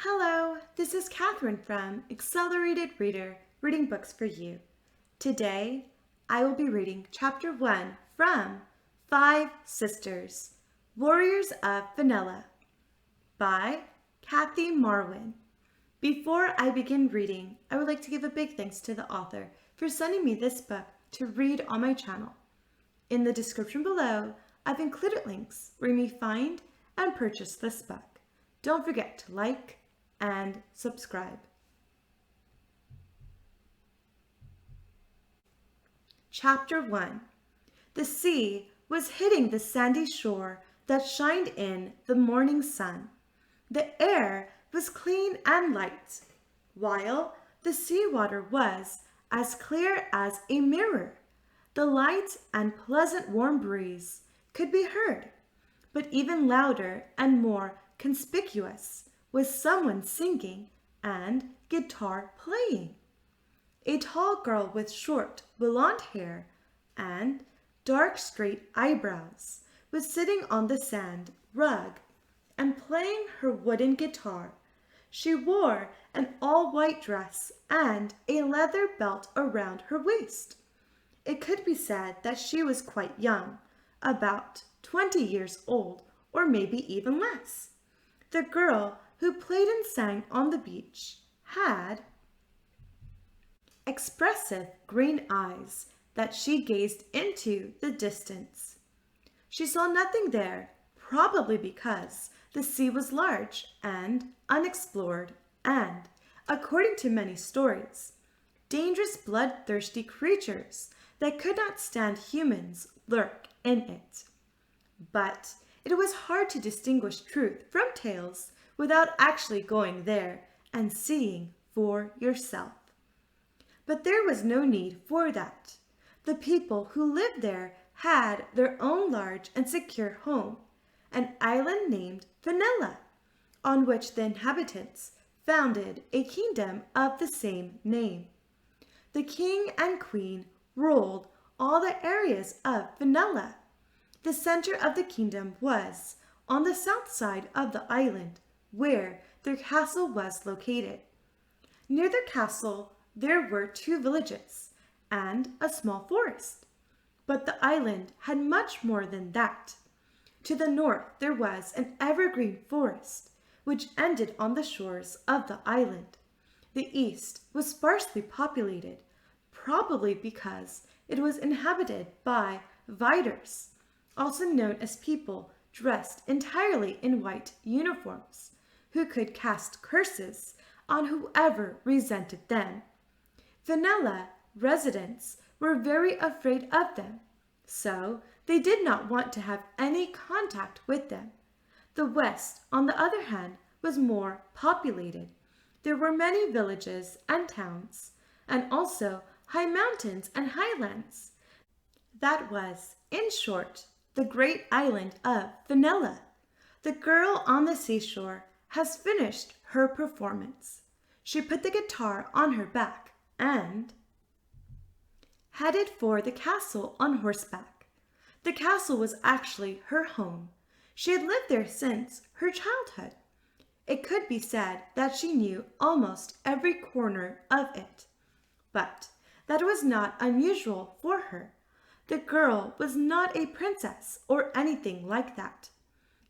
Hello, this is Catherine from Accelerated Reader, reading books for you. Today, I will be reading Chapter 1 from Five Sisters, Warriors of Finella by Kathy Marwin. Before I begin reading, I would like to give a big thanks to the author for sending me this book to read on my channel. In the description below, I've included links where you may find and purchase this book. Don't forget to like and subscribe. Chapter 1. The sea was hitting the sandy shore that shined in the morning sun. The air was clean and light, while the sea water was as clear as a mirror. The light and pleasant warm breeze could be heard, but even louder and more conspicuous was someone singing and guitar playing. A tall girl with short blonde hair and dark straight eyebrows was sitting on the sand rug and playing her wooden guitar. She wore an all-white dress and a leather belt around her waist. It could be said that she was quite young, about 20 years old, or maybe even less. The girl who played and sang on the beach had expressive green eyes that she gazed into the distance. She saw nothing there, probably because the sea was large and unexplored and, according to many stories, dangerous bloodthirsty creatures that could not stand humans lurk in it. But it was hard to distinguish truth from tales without actually going there and seeing for yourself. But there was no need for that. The people who lived there had their own large and secure home, an island named Finella, on which the inhabitants founded a kingdom of the same name. The king and queen ruled all the areas of Finella. The center of the kingdom was on the south side of the island, where their castle was located. Near their castle there were 2 villages and a small forest. But the island had much more than that. To the north there was an evergreen forest, which ended on the shores of the island. The east was sparsely populated, probably because it was inhabited by Viders, also known as people dressed entirely in white uniforms, who could cast curses on whoever resented them. Finella residents were very afraid of them, so they did not want to have any contact with them. The west, on the other hand, was more populated. There were many villages and towns, and also high mountains and highlands. That was, in short, the great island of Finella. The girl on the seashore has finished her performance. She put the guitar on her back and headed for the castle on horseback. The castle was actually her home. She had lived there since her childhood. It could be said that she knew almost every corner of it, but that was not unusual for her. The girl was not a princess or anything like that.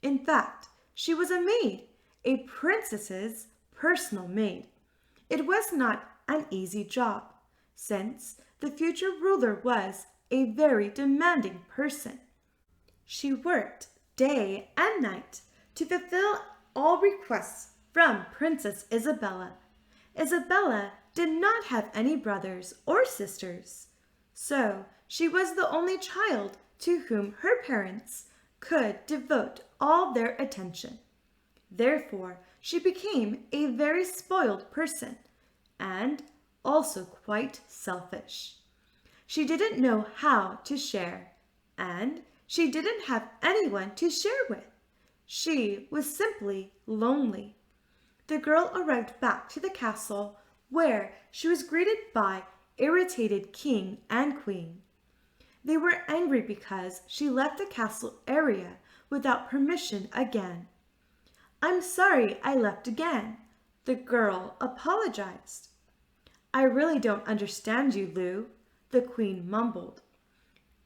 In fact, she was a maid, a princess's personal maid. It was not an easy job, since the future ruler was a very demanding person. She worked day and night to fulfill all requests from Princess Isabella. Isabella did not have any brothers or sisters, so she was the only child to whom her parents could devote all their attention. Therefore, she became a very spoiled person and also quite selfish. She didn't know how to share, and she didn't have anyone to share with. She was simply lonely. The girl arrived back to the castle, where she was greeted by irritated king and queen. They were angry because she left the castle area without permission again. "I'm sorry I left again," The girl apologized. I really don't understand you, Lou, the queen mumbled.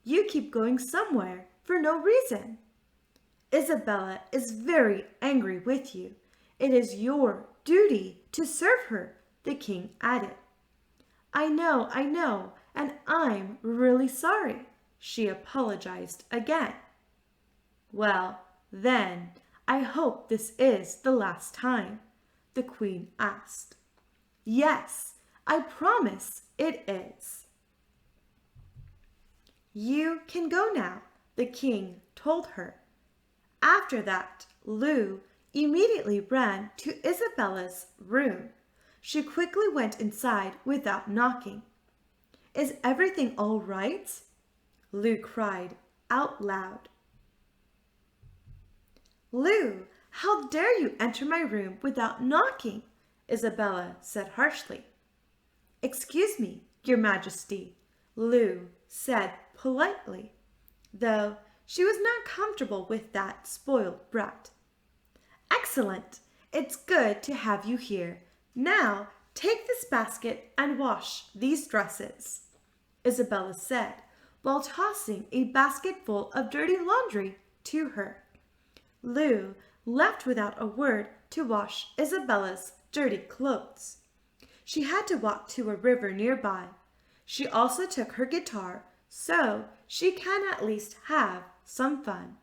You keep going somewhere for no reason. Isabella is very angry with you. It is your duty to serve her, the king added. I know, and I'm really sorry, she apologized again. Well, then, I hope this is the last time, the queen asked. Yes, I promise it is. You can go now, the king told her. After that, Lou immediately ran to Isabella's room. She quickly went inside without knocking. Is everything all right? Lou cried out loud. Lou, how dare you enter my room without knocking? Isabella said harshly. Excuse me, your majesty, Lou said politely, though she was not comfortable with that spoiled brat. Excellent! It's good to have you here. Now take this basket and wash these dresses, Isabella said, while tossing a basketful of dirty laundry to her. Lou left without a word to wash Isabella's dirty clothes. She had to walk to a river nearby. She also took her guitar so she can at least have some fun.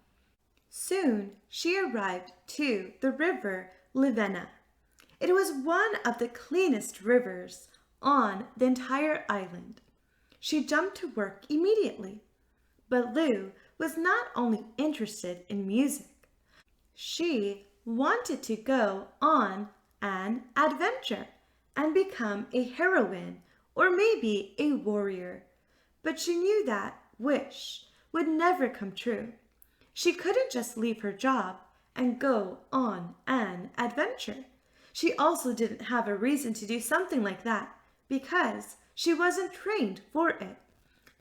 Soon she arrived to the river Livena. It was one of the cleanest rivers on the entire island. She jumped to work immediately. But Lou was not only interested in music. She wanted to go on an adventure and become a heroine or maybe a warrior. But she knew that wish would never come true. She couldn't just leave her job and go on an adventure. She also didn't have a reason to do something like that because she wasn't trained for it.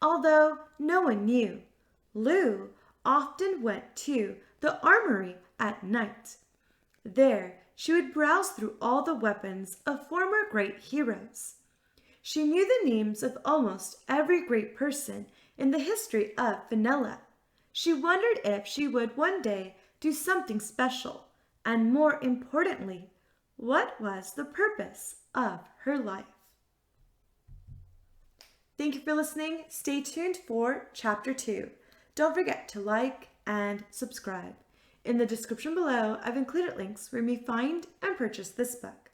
Although no one knew, Lou often went to the armory at night. There, she would browse through all the weapons of former great heroes. She knew the names of almost every great person in the history of Finella. She wondered if she would one day do something special, and more importantly, what was the purpose of her life? Thank you for listening. Stay tuned for Chapter 2. Don't forget to like and subscribe. In the description below, I've included links where you may find and purchase this book.